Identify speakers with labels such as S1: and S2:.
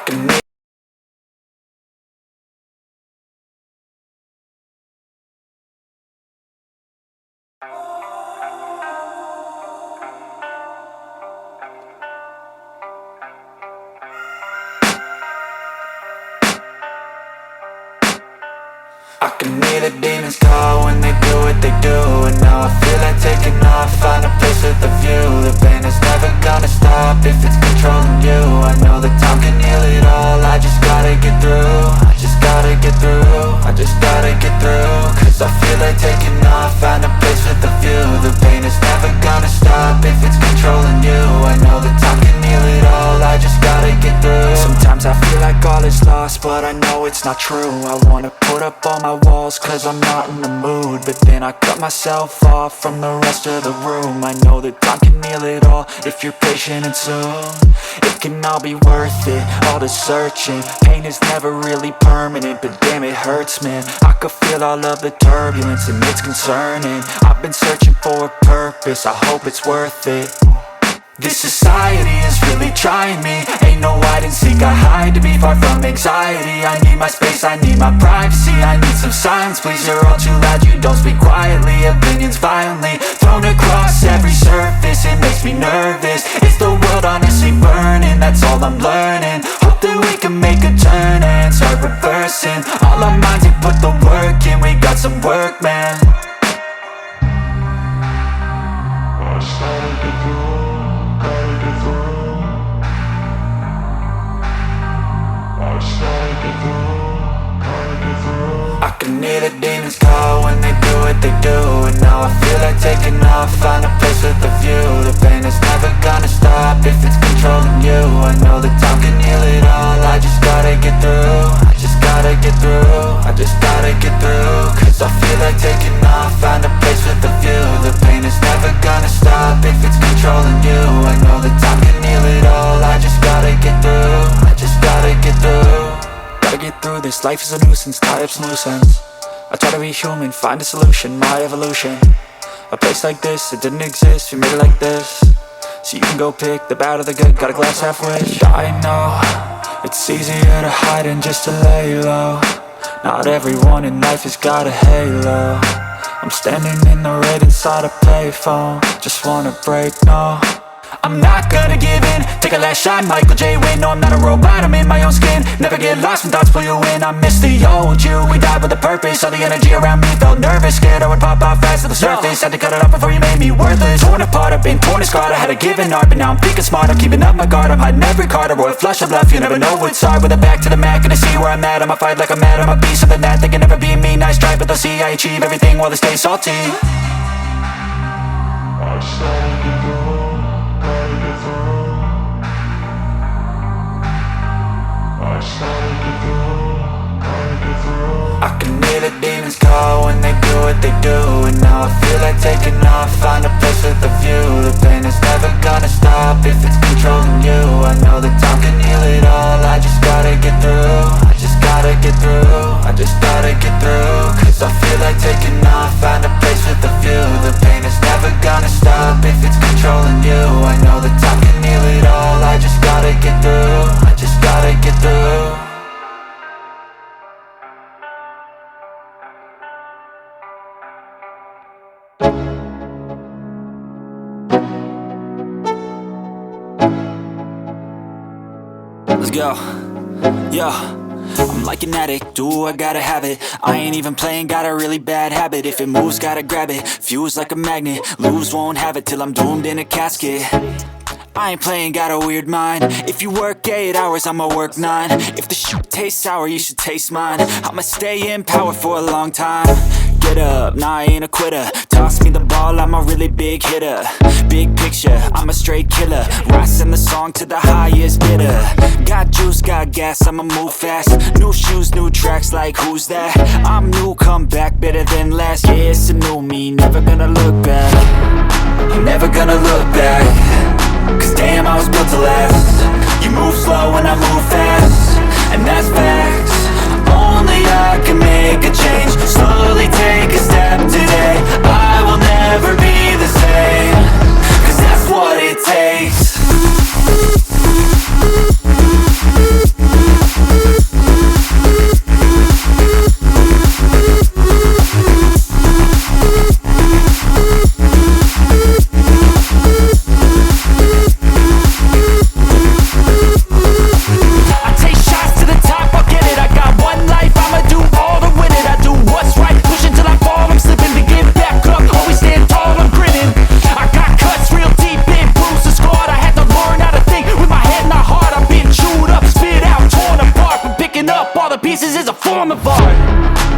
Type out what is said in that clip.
S1: can I can hear the demons call when they do what they do. And now I feel like taking off, find a place with a view. The pain is never gonna stop if it's controlling you. I know that time can heal it all, I just gotta get through. I just gotta get through, I just gotta get through. Cause I feel like taking off, find a place with a view. The pain is never gonna stop if it's controlling you. I know that time can heal it all, I just gotta get through. Sometimes I feel like all is lost, but I know it's not true. I wanna put up all my walls cause I'm not in the mood, but then I cut myself off from the rest of the room. I know that time can heal it all if you're patient, and soon it can all be worth it, all the searching. Pain is never really permanent, but damn it hurts, man. I could feel all of the turbulence and it's concerning. I've been searching for a purpose, I hope it's worth it. This society is really trying me. Ain't no hide and seek, I hide to be far from anxiety. I need my space, I need my privacy. I need some silence, please, you're all too loud. You don't speak quietly, opinions violently thrown across every surface. It makes me nervous, is the world honestly burning? That's all I'm learning. Hope that we can make a turn and start reversing all our minds and put the work in. We got some work, man. I started to grow. I can hear the demons call when they do what they do. And now I feel like taking off, find a place with a view. The pain is never gonna stop if it's controlling you. I know that time can heal it all, I just gotta get through. I just gotta get through, I just gotta get through. Cause I feel like taking off, find a place with a view. The pain is never gonna stop if it's controlling you. I know that time can heal it all, I just gotta get through. I just gotta get through. Gotta get through this, life is a nuisance, tie up some loose ends. I try to be human, find a solution, my evolution. A place like this, it didn't exist, we made it like this. So you can go pick the bad or the good, got a glass half wish. I know, it's easier to hide than just to lay low. Not everyone in life has got a halo. I'm standing in the red inside a payphone, just wanna break, no. I'm not gonna give in, take a last shot, Michael J. Win. No, I'm not a robot, I'm in my own skin. Never get lost when thoughts pull you in. I miss the old you, we died with a purpose. All the energy around me felt nervous, scared I would pop out fast to the surface. Had to cut it off before you made me worthless. Torn apart, I've been torn and scarred. I had a given art, but now I'm thinking smart. I'm keeping up my guard, I'm hiding every card. A royal flush of love, you never know what's hard. With a back to the mat, gonna see where I'm at. I'ma fight like I'm mad, I'm a beast of the net. They can never be me, nice try, but they'll see I achieve everything while they stay salty. I started to grow. I can hear the demons call when they do what they do. And now I feel like taking off, find a place with a view. The pain is never gonna stop if it's controlling you. I know that time can heal it all, I just gotta get through. I just gotta get through, I just gotta get through. Cause I feel like taking off, find a place with a view. The pain is never gonna stop if it's controlling you. I know that time can heal it all, I just gotta get through. I just gotta get through. Let's go, yo. I'm like an addict, ooh, I gotta have it. I ain't even playing, got a really bad habit. If it moves, gotta grab it, fuse like a magnet. Lose, won't have it till I'm doomed in a casket. I ain't playing, got a weird mind. If you work 8 hours, I'ma work 9. If the shit tastes sour, you should taste mine. I'ma stay in power for a long time. Get up, nah, I ain't a quitter. Toss me the ball, I'm a really big hitter. Big picture, I'm a straight killer. Rising the song to the highest bidder. Got juice, got gas, I'ma move fast. New shoes, new tracks, like who's that? I'm new, come back, better than last. Yeah, it's a new me, never gonna look back. I'm never gonna look back. Cause damn, I was built to last. You move slow and I move fast, and that's facts. Only I can make a change. Slowly take a step today. I will never be the same. Cause that's what it takes.